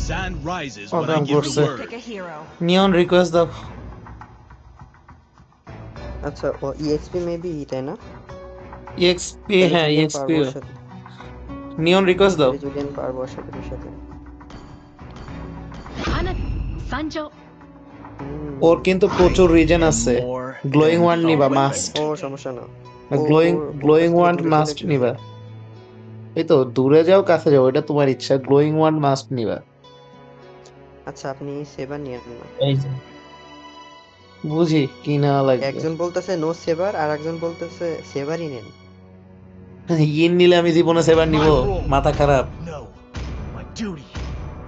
Sand rises when I program give the করছে word. Pick a hero. নিয়ন request দাও আচ্ছা ও ইএক্সপি মেবি তাই না? এক্সপি তাহলে হ্যাঁ জুলিয়ান এক্সপি পারবো ওর সাথে। নিয়ন রিকোয়েস্ট দাও তাহলে জুলিয়ান পারবো আশা করি ওর সাথে।花参上 ওর কিন্তু প্রচুর রিজন আছে More glowing than one a নিবা weapon. মাস্ট ও সমস্যা না। গ্লোয়িং ওয়ান দূরে মাস্ট চলে নিবা এই তো দূরে যাও কাছে যাও এটা তোমার ইচ্ছা গ্লোয়িং ওয়ান মাস্ট নিবা আচ্ছা আপনি সেভার নিয়েন না। এই যে বুঝি কি না লাগবে একজন বলতেছে নো সেভার আর একজন বলতেছে সেভারই নেন। ইন নিলে আমি জীবনে সেবার নিব মাথা খারাপ No, my duty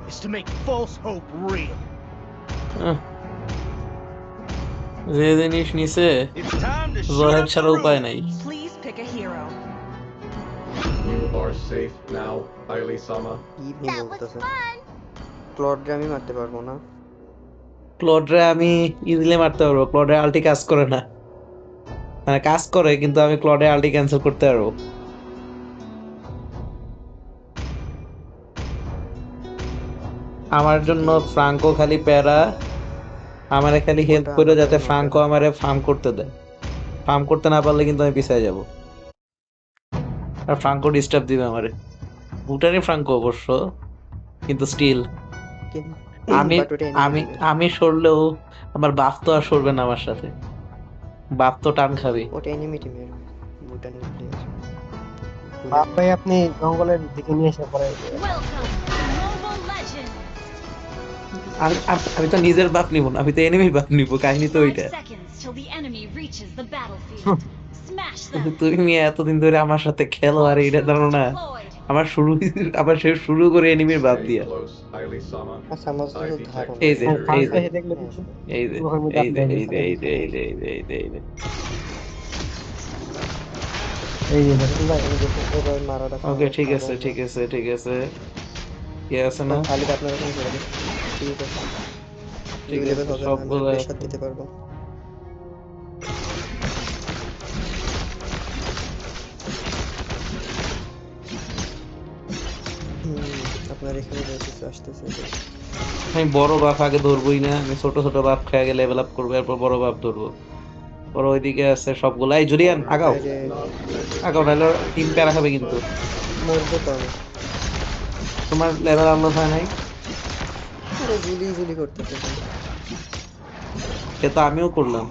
is to make false hope real. আহ, যে জিনিস নিছে It's time to shoot জহের up the ছাড়া উপায় room. নাই Please pick a hero. You are safe now, Aili-sama. কি নিয়ে বলতেছে? ক্লডরে আমি মারতে পারবো না। ক্লডরে আমি ইজিলি মারতে পারবো ক্লডে আলটি কাজ করে না মানে কাজ করে কিন্তু আমি ক্লডে আলটি ক্যান্সেল করতে পারবো আমার জন্য ফ্রাঙ্কো খালি প্যারা আমারে খালি হেল্প ওটা করে আমার যাতে জন্য ফ্রাঙ্কো প্যারা। আমারে ফার্ম করতে দেয় ফার্ম করতে না পারলে কিন্তু আমি পিছিয়ে যাব আর ফ্রাঙ্কো ডিস্টার্ব দিবে আমারে ভুটানি ফ্রাঙ্কো অবশ্য কিন্তু স্টিল আমি But ওটা আমি enemy আমি সরলেও আমার বাপ তো আর সরবে না আমার সাথে বাপ তো টান খাবে ওটা এনিমি টিমের ভুটানি প্লেয়ার। বাপ ভাই আপনি জঙ্গলের দিকে নিয়ে এসে পরে welcome to Mobile Legends আমি তো নিজের বাপ নিব না আমি তো এনিমির বাপ নিব কাহিনী তো 5 ওইটা seconds till the enemy reaches the battlefield smash them তুমি এতদিন ধরে আমার সাথে খেলো আর এইটা জানো না deployed আমার সে শুরু করে এনিমির বাপ Stay দিয়া close, Aili-sama. আচ্ছা আমার তো I ধারণা detect এই যে ফার্স্ট এই যে পেজে দেখলে কিছু এই যে মুখের মধ্যে এই যে আপনি এই যে এই যে এই যে এই যে এই যে এই যে এই যে দেখুন ভাই আমি দেখি এবার মারাটা ওকে ঠিক আছে ঠিক আছে ঠিক আছে কি আছে না খালি আপনার ওখানে চলে যাবে। ঠিক আছে ঠিক ঠিক আছে, আছে সবগুলো প্রেশার দিতে পারবো। আপনার এখানে রয়েছে আসতেছে আমি বড় বাপ আগে ধরবই না আমি ছোট ছোট বাপ খেয়ে আগে লেভেল আপ করবো এরপর বড় বাপ ধরবো বড় ওইদিকে আছে সবগুলো এই জুলিয়ান আগাও বাইরে আগাও নাহলে টিম প্যারা খাবে কিন্তু মরবো তো আমি। তোমার লেভেল আনলোড হয় নাই আরে জুলি জুলি করতেছে সে তো আমিও করলাম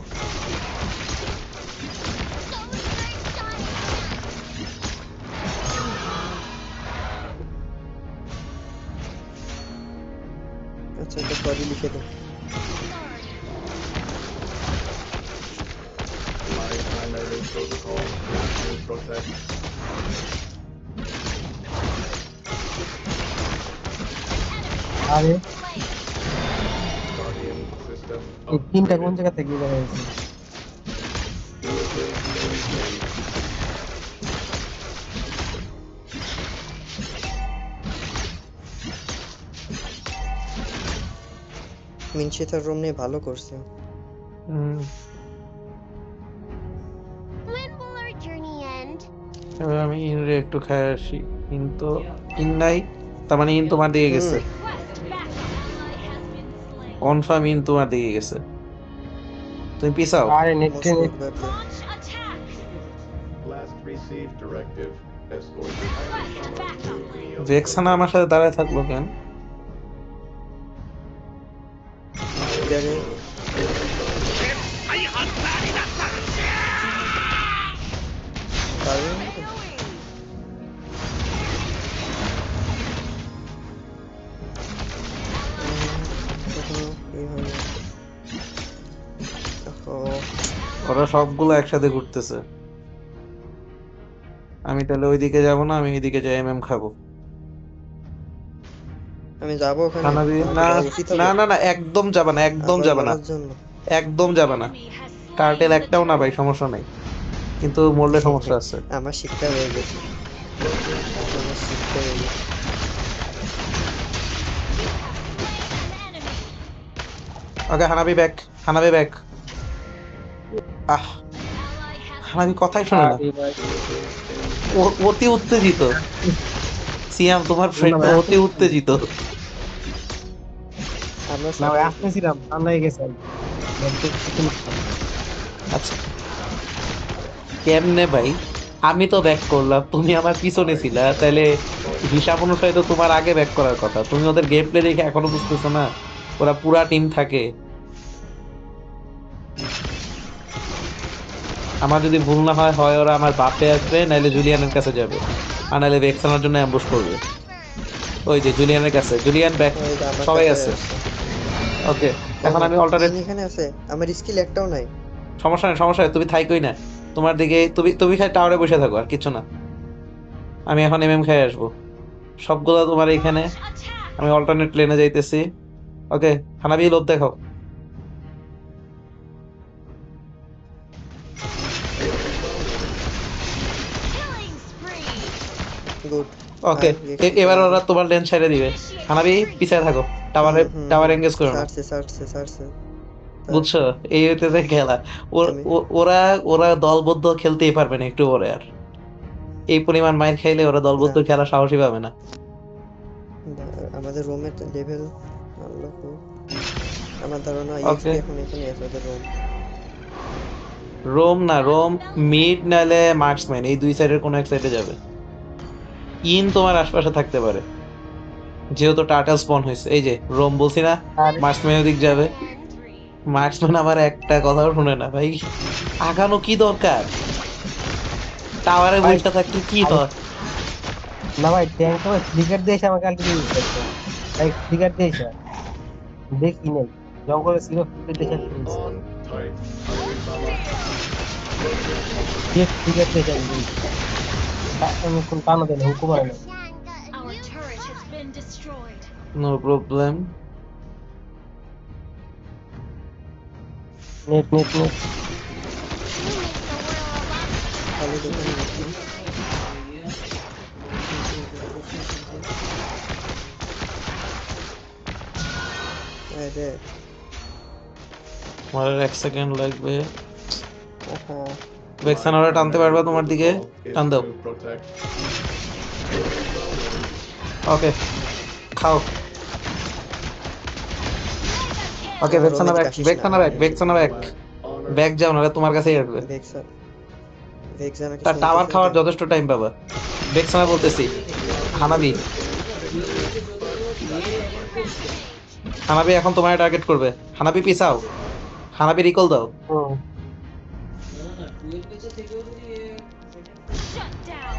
আচ্ছা একটা সরি লিখে দাও। My primary protocol is to protect. আরে Guardian system এই তিনটা কোন upgraded. জায়গা থেকে বের হয়েছে মিনসি তার রুম নিয়ে ভালো করছে। হুম, When will our journey end? এবার আমি ইনরে একটু খাই আসি ইন তো ইন নাই তার মানে ইন তোমার দিকে গেছে request backup ally has been slain confirm in তোমার দিকে গেছে তুমি পিছাও আরে নেট Most ট্রেনে probably. launch attack Last received directive. Escort request Aili-sama to backup Neo. ভেক্সানা আমার সাথে দাঁড়ায় থাকলো কেন জায়গায় পারবে না তো? কখনো এই হয় না। ওহো, ওরা সবগুলো একসাথে ঘুরতেছে আমি তাহলে ওইদিকে যাব না আমি এইদিকে যাই এমএম খাবো আমি যাবো ওখানে খানা দিয়ে আমার না যাওয়া উচিত হবে। না না না একদম যাবে না একদম আবার যাবে না মরার জন্য। একদম যাবে না enemy has slain cartel the একটাও না ভাই সমস্যা নাই কিন্তু মরলে সমস্যা আছে আমার শিক্ষা হয়ে গেছে আমার শিক্ষা হয়ে গেছে an enemy ওকে হানাবি ব্যাক আহ ally has হানাবি কথাই শোনে না আরে ভাই অতি উত্তেজিত সিয়াম তোমার ফ্রেন্ড অতি উত্তেজিত আমরা না ভাই সাথে আসতেছিলাম টান লেগে গেছে আচ্ছা কেমনে ভাই, আমি তো ব্যাক করলাম, তুমি আমার পিছনে ছিলা, তাহলে হিসাব অনুসারে তো তোমার আগে ব্যাক করার কথা। তুমি ওদের গেম প্লে দেখে এখনো বুঝতেছো না ওরা পুরা টিম থাকে। আমার যদি ভুল না হয়, হয় ওরা আমার বাপে আসবে, নাইলে জুলিয়ানের কাছে যাবে, আর নাইলে ভেক্সানোর জন্য অ্যাম্বুশ করবে। ওই যে জুলিয়ানের কাছে, জুলিয়ান ব্যাক, ওই যে আমার সবাই কাছে আছে। আসছে। ওকে, এখন দেখো আমি অল্টারনেট, ইন এখানে আছে, আমার স্কিল একটাও নাই। সমস্যা নেই সমস্যা নেই, তুমি থাইকোই না, তোমার দিকে তুমি তুমি খালি টাওয়ারে বসে থাকো আর কিছু না। আমি এখন এমএম খেয়ে আসবো সবগুলো তোমার এইখানে। Launch attack. আমি অল্টারনেট প্লেনে যাইতেছি। ওকে, হানাবি লোভ দেখাও। Killing spree. গুড। ওকে, এবার ওরা তোমার লেন ছেড়ে দিবে। হানাবি পিছিয়ে থাকো, টাওয়ারে টাওয়ার এঙ্গেজ করো না, সারছে। বুঝছো? এই হইতেছে খেলা। আমি ওরা ওরা দলবদ্ধ খেলতেই পারবে না একটু পরে আর। এই পরিমাণ মাইর খাইলে ওরা দলবদ্ধ না। খেলা সাহসী পাবে না। আমাদের রুমের লেভেল আনলক হোক। আমার ধারণা ওকে, এক্সপি এখন এখানে আছে ওদের রুম। রোম না, রোম মিড নাহলে মার্কসম্যান, এই দুই সাইডের কোনো এক সাইডে যাবে। ইন তোমার আশপাশে থাকতে পারে, যেহেতু টার্টল স্পন হয়েছে। এই যে রোম বলছি না, আর মার্কসম্যান ওদিক যাবে। মার্কসম্যান আমার একটা কথাও শুনে না ভাই, আগানো কি দরকার, টাওয়ারে ভাই, বসে থাকলে কি হয়? না ভাই ট্যাঙ্ক তো ফ্লিকার দিয়ে এসে আমাকে আলটিমেট ইউজ করছে ভাই, ফ্লিকার দিয়ে এসে দেখি নাই জঙ্গলে ছিল ফ্লিকার দিয়ে এসে On tight. Aoyama. ফ্লিকার দিয়ে এসে আমি কোন টানো দেয় না হুকুম করে না Our turret has been destroyed. No problem. নেট খালি দোকানে গেছি। এই রে, আমার আর 1 সেকেন্ড লাগবে। আহা, ভেক্সানোরা টানতে পারবা তোমার দিকে, টান দাও। Protect. ওকে, খাও। ওকে, আমার ভেক্সানা রুমে ব্যাক, কাশিস না। ভেক্সানা ব্যাক, Honor. ব্যাক যাও, নাহলে তোমার কাছেই আসবে। ভেক্সা নাকি তার টাওয়ার শুনতেছে খাওয়ার এটা? যথেষ্ট টাইম পাবা। ভেক্সানা বলতেছি, হানাবি, হানাবি এখন তোমার টার্গেট করবে। হানাবি পিছাও, হানাবি রিকল দাও। Shut down.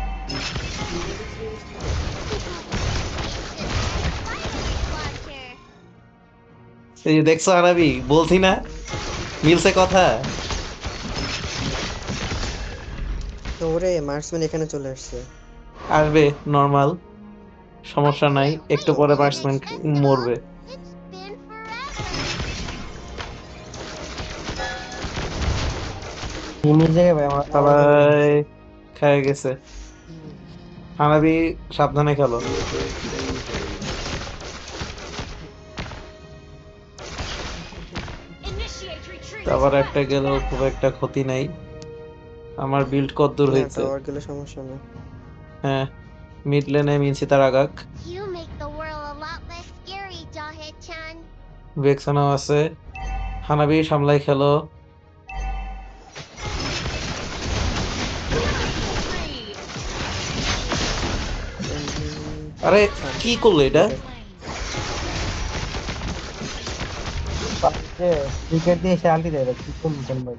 এই যে দেখছো হানাবি, বলছি না মিলছে কথা। তো ওরে মার্কসম্যান এখানে চলে আসছে। আসবে, নর্মাল, সমস্যা নাই, একটু পরে মার্কসম্যান মরবে। তিন জায়গায় ভাই আমার সবাই খেয়ে গেছে। হানাবি সাবধানে খেলো। Initiate retreat. আবার একটা গেলেও খুব একটা ক্ষতি নাই। আমার বিল্ড কতদূর না, হয়েছে? টাওয়ার গেলে সমস্যা না। হ্যাঁ, মিড লেনে মিনছি তার আগাক, You make the world a lot less scary, Jahe-chan. ভেক্সানাও আছে। হানাবি সামলাই খেলো। Spree. আরে কি করলো এটা? ফ্লিকার দিয়ে এসে আলটি দেয় কি করছেন ভাই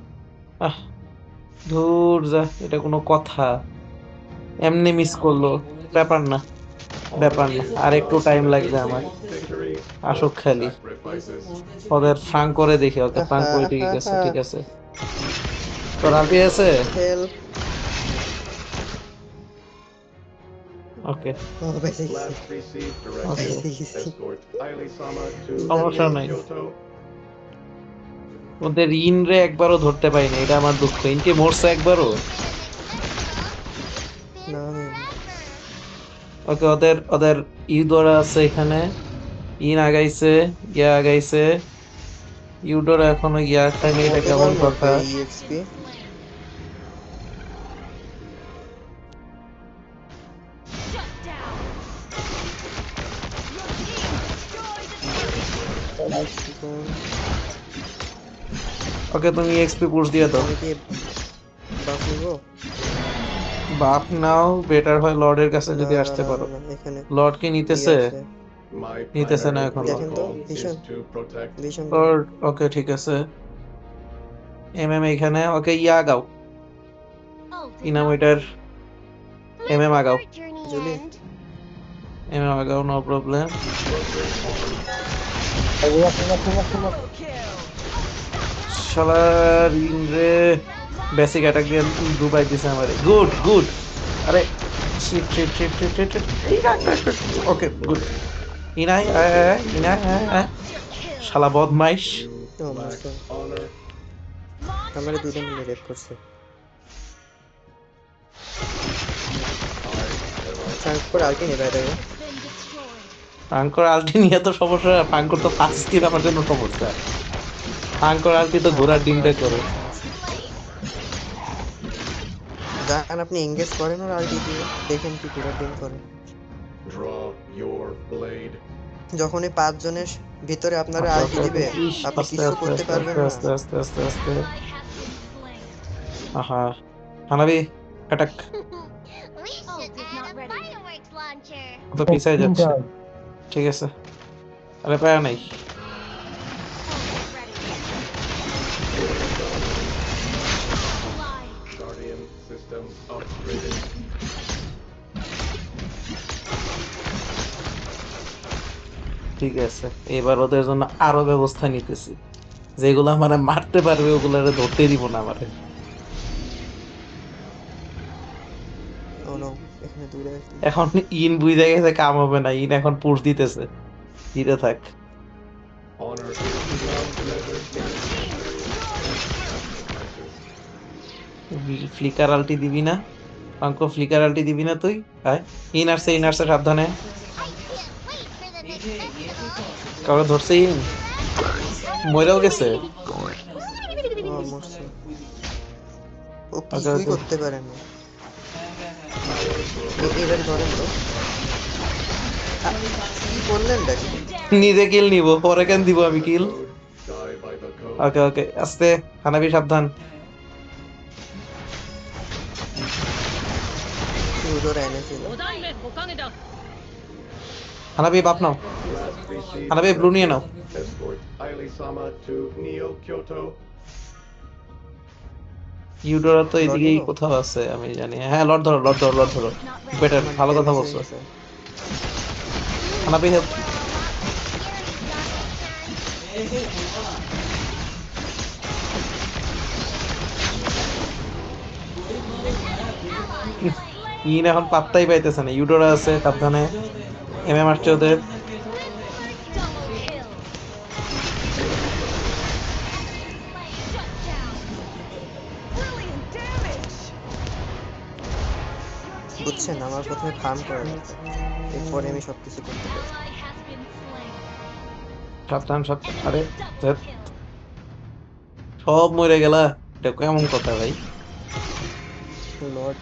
আহ, ধুর যা, এটা কোনো কথা? এমনি মিস করলো, ব্যাপার না, ব্যাপার না, আর একটু টাইম লাগবে আমার। Victory. আসুক খালি, Sacrifices. ওদের ফ্রাঙ্ক করে দেখি। ওকে, ফ্রাঙ্ক করে ঠিক আছে, ঠিক আছে। তো রাবি আছে। হেল্প। ওকে, ও বেঁচে গেছি। Last received Okay. directions. Escort Aili-sama to সমস্যা নাই। Kyoto. ওদের ইন রে একবারও ধরতে পাইনি, এটা আমার দুঃখ। ইনকে মরছে একবারও। না আমি ওকে, ওদের ওদের ইউডোরা আছে এখানে, ইন আগাইছে, ইয়া আগাইছে। ইউডোরা এখনো ইয়া খায়নি, এটা কেমন কথা? EXP Shut down. Your team destroyed the turret. ওকে তুমি এক্সপি পুশ দিয়ে দাও। আমি কি বাফ নিবো? বাপ নাও, বেটার হয় লর্ডের কাছে যদি আসতে পারো। এখানে লর্ড কি নিতেছে? My নিতেছে না primary এখন। দেখেন তো, protocol is ভীষণ to protect. ভীষণ লর্ড ওকে ঠিক আছে। এখানে ওকে ইয়া আগাও, Ult কি is নাম not ওইটার? Let আগাও, our journey Julie. end. আগাও, নো প্রবলেম। শালা রিন রে বেসিক অ্যাটাক দিয়ে ডুবাই দিছে আমারে। Good good. আরে shit shit shit shit shit. Okay good. ইনাই ইনাই শালা বদমাইশ। ও Lack মারছে। honor. আমার দুইটা মিলে রেপ করছে। ট্রান্সফার আলটি নেবে এটা। been destroyed. ফাঙ্কর আলটি নিয়ে তো সমস্যা, ফাঙ্কর তো ফার্স্ট স্কিল আমার জন্য সমস্যা। ফাঙ্কর আলটি তো ঘোড়ার ডিমটা করে। যান আপনি এঙ্গেজ করেন ওর আলটি দিয়ে, দেখেন কি পুরো ডিম করে। Draw your blade. যখন এই 5 জনের ভিতরে আপনারা আলটি দিবে, আপনি আস্তে কিছু আস্তে করতে আস্তে পারবেন আস্তে না। আস্তে আস্তে আস্তে। Ally has been slain. আহা হানাবি attack. We should is add not a ready. fireworks launcher. তো পিছায় যাচ্ছে। ঠিক আছে, আরে পায়া নাই। Ult is ready. Ally. Guardian system upgraded. ঠিক আছে, এবার ওদের জন্য আরো ব্যবস্থা নিতেছি। যেগুলো আমারে মারতে পারবে ওগুলারে ধরতে দিব না আমারে। ও নো, এখানে দুইটা এখন ইন বুঝে গেছে কাম হবে না, ইন এখন পুশ দিতেছে। ধীরে থাক। Honor is beyond measure. Flicker আলটি দিবি না? অঙ্ক ফ্লিকার আলটি দিবি না তুই? আয় ইন আসছে সাবধানে। I can't wait for the next festival. কাউকে ধরছে ইন? মরেও গেছে। ও মরছে। ও আচ্ছা, কিছুই আচ্ছা। করতে পারে না। এবার ধরেন তো। কি করলেন নাকি? নিজে কিল নিব, পরে কেন দিব আমি কিল? Die by the code. ওকে ওকে আস্তে, হানাবি সাবধান। সুদর এনেছিল। হানাবি বাপ নাও, Last received হানাবি ব্লু নিয়ে নাও। escort Aili-sama to Neo Kyoto. Eudora তো এদিকেই লর্ড কোথাও আছে আমি জানি। হ্যাঁ লর্ড ধরো, লর্ড ধরো, লর্ড ধরো। বেটার, ভালো কথা বলছো। হানাবি হেল্প। ইন এখন পাত্তাই পাইতেছে না। ইউডোরা আছে সাবধানে, আসছে ওদের। Double kill. Shut down. Brilliant damage. বুঝছেন, আমার প্রথমে ফার্ম করা দরকার, এরপরে আমি সবকিছু করতে পারি। Ally has been slain. সাবধান সাবধান। আরে Double ধ্যাৎ, kill. সব মরে গেলা, এটা কেমন কথা ভাই? Lord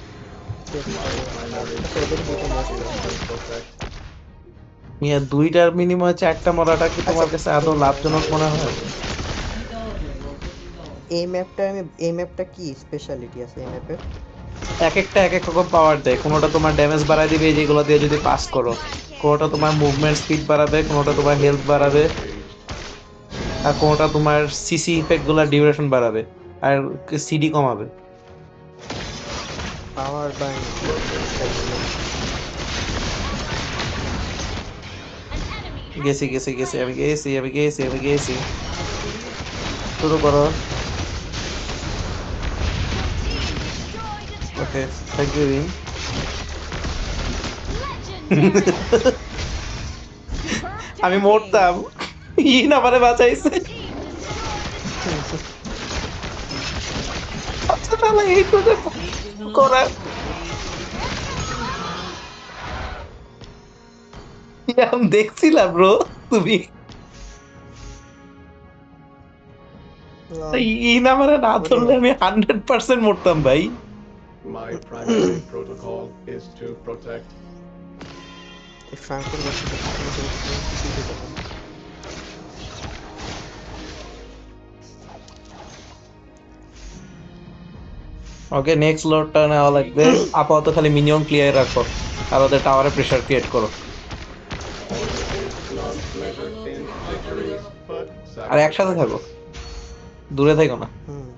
Primary protocol is to protect. মিয়া দুইটার বিনিময়ে 4টা মরাটা কি তোমার কাছে আদৌ লাভজনক মনে হয়? এই ম্যাপটা কি স্পেশালিটি আছে এই ম্যাপের? এক একটা এক এক রকম পাওয়ার দেয়। কোনোটা তোমার ড্যামেজ বাড়ায় দিবে যেগুলো দিয়ে যদি পাস করো, কোনোটা তোমার মুভমেন্ট স্পিড বাড়াবে, কোনোটা তোমার হেলথ বাড়াবে, আর কোনোটা তোমার সিসি ইফেক্ট গুলা ডিউরেশন বাড়াবে, আর সিডি কমাবে। পাওয়ার বাই An enemy গেছি গেছি গেছি আমি গেছি আমি গেছি আমি গেছি। শুরু করো। destroyed a okay thank you Rin. legendary. আমি মরতাম, ইন আমারে বাঁচাইছে। Team destroyed. আচ্ছা তাহলে এই করে করা আমি দেখছিলাম ব্রো। তুমি ইন আমারে না ধরলে আমি 100% মরতাম ভাই। My primary protocol is to protect. এই ফ্রাঙ্কোর কাছে ওকে, নেক্সট লোডটা নেওয়া লাগবে। আপাতত খালি মিনিমাম ক্লিয়ার রাখো আর ওদের টাওয়ারে প্রেসার ক্রিয়েট করো। Measured in victories, but আর একসাথে থাকো, দূরে থাকো না। হুম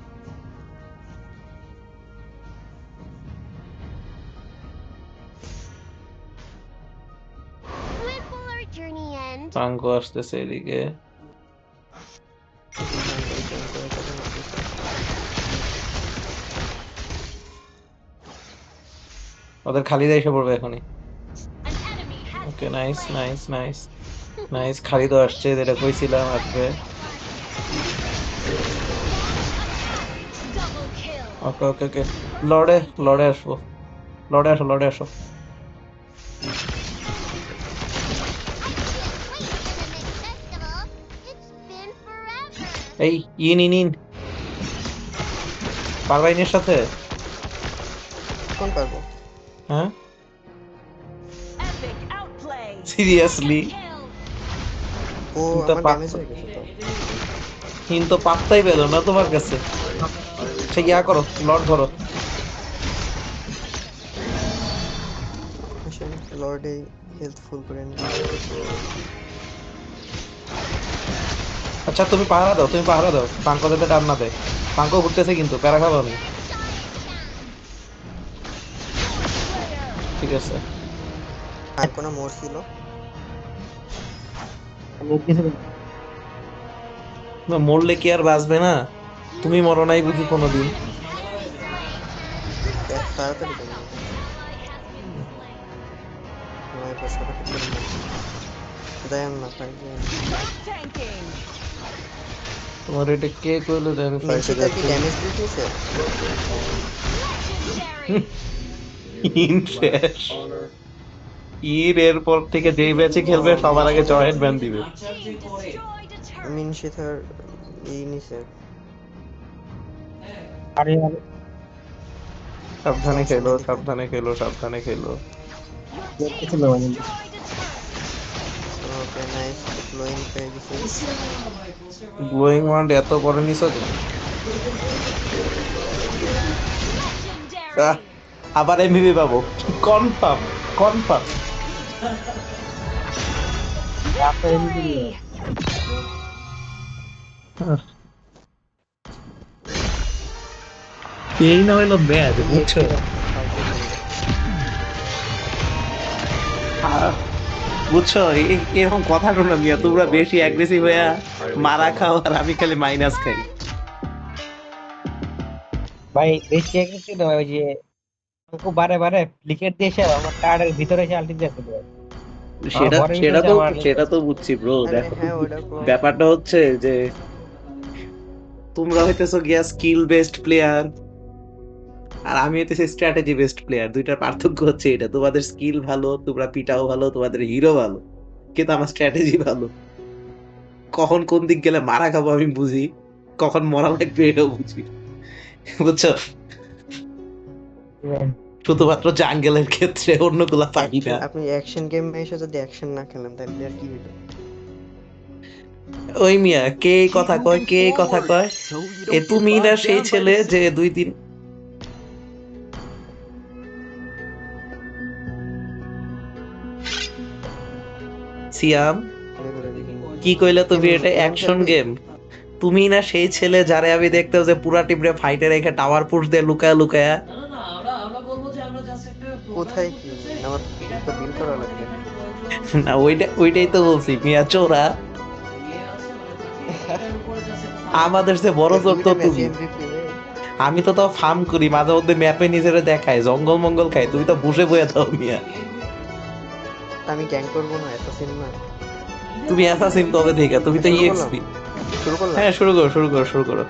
When will our journey end? Franco আসতেছে এদিকে। ওদের খালিদ এসে পড়বে এখনই। An enemy has okay, been nice slain. Nice nice nice, খালিদও আসছে, যেটা কইছিলাম আসবে। Double kill. ওকে ওকে ওকে, লর্ডে লর্ডে আসবো, লর্ডে আসো লর্ডে আসো। Wait for the next festival. It's been forever. এই ইন ইন ইন, পারবা ইনের সাথে? কোন পারবো? হ্যাঁ Epic outplay. Seriously, Kill. ও কিন্তু আমার ড্যামেজ হয়ে গেছে তো। ইন তো পাত্তাই পেলো না তোমার কাছে। সে ইয়া করো, লর্ড ধরো। আসেন লর্ডে হেলথ ফুল করে নিন। আচ্ছা তুমি পাহারা দাও, তুমি পাহারা দাও, পাঙ্কো যাতে টান না দেয়। পাঙ্কো ঘুরতেছে কিন্তু, প্যারা খাবো আমি। ঠিক আছে, আর কোনো মোড় ছিল? না মরলে কি আর বাঁচবে না? তুমি মরো নাই বুঝি কোনোদিন? এত তাড়াতাড়ি কেন? আমার পাশাপাশি ঠিক করে নিন। দেন না ফাইট দেন। Tanking. তোমার এটা কে কইলো যে আমি ফাইটে মিনশিতা কি যাচ্ছি? ড্যামেজ দিতেছে? Legendary. ইন শেষ। honor. ইর এরপর থেকে যেই ম্যাচে খেলবে সবার আগে জয়েন্ট ব্যান দিবে। Team destroyed a turret. মিনশিতার এই নিছে। আরে আরে সাবধানে খেলো, সাবধানে খেলো, সাবধানে খেলো। Your দেখতেছি team না মানে। destroyed a turret. Okay nice, glowing পেয়ে গেছি। গ্লোয়িং ওয়ান্ড এত করে নিছো তো? Legendary. আবার এমভিপি পাবো কনফার্ম, কনফার্ম। আপনার এমনি Victory. এই না হইলো ম্যাচ, বুঝছো? বুঝছো, এরকম কথা শোনো মিয়া, তোমরা বেশি অ্যাগ্রেসিভ হইয়া মারা খাও আর আমি খালি মাইনাস খাই। ভাই বেশি অ্যাগ্রেসিভ না, ওই যে আমাকে বারে বারে ফ্লিকের দিয়ে এসে আমার কার্ডের ভিতরে এসে আলটি দিয়ে চলে যায়। সেটা ঘরের ভিতরে সেটা তো আমার- সেটা তো বুঝছি ব্রো। আরে দেখো হ্যাঁ ওটা কোন? ব্যাপারটা হচ্ছে যে তোমরা হইতেছো গিয়া স্কিল বেসড প্লেয়ার আর আমি হইতেছি স্ট্র্যাটেজি বেসড প্লেয়ার। দুইটার পার্থক্য হচ্ছে এটা, তোমাদের স্কিল ভালো, তোমরা পিটাও ভালো, তোমাদের হিরো ভালো, কিন্তু আমার স্ট্র্যাটেজি ভালো। কখন কোন দিক গেলে মারা খাবো আমি বুঝি, কখন মরা লাগবে এটাও বুঝি, বুঝছো? শুধুমাত্র জাঙ্গেলের ক্ষেত্রে, অন্যগুলা পারি না। আপনি অ্যাকশন গেম এসে যদি অ্যাকশন না খেলেন তাহলে আর কি হইলো? ওই মিয়া কে এই কথা কয়, কে এই কথা কয়? এ তুমি না সেই ছেলে যে 2 দিন সিয়াম মনে করে দেখি। কি কইলে তুমি? এমনি- এটা এমনি অ্যাকশন খেলবি? গেম। তুমি না সেই ছেলে যারে আমি দেখতাম যে পুরা টিমরে ফাইটে রেখে টাওয়ার পুশ দিয়ে লুকায়া লুকায়া। কোথায় কি? আমার তো বিল করা লাগবে। না ওইটাই তো বলছি মিয়া চোরা। আমাদের যে বড় জোর তো তুমি। আমি তো তাও ফার্ম করি, মাঝে মধ্যে ম্যাপে নিজেরা দেখায়, জঙ্গল মঙ্গল খাই, তুমি তো বসে বয়ে দাও মিয়া। আমি গ্যাং করবো না, অ্যাসাসিন না। তুমি অ্যাসাসিন কবে থেকে? তুমি তো শুরু করলাম? ইএক্সপি। শুরু করলাম? হ্যাঁ শুরু করো শুরু করো শুরু করো।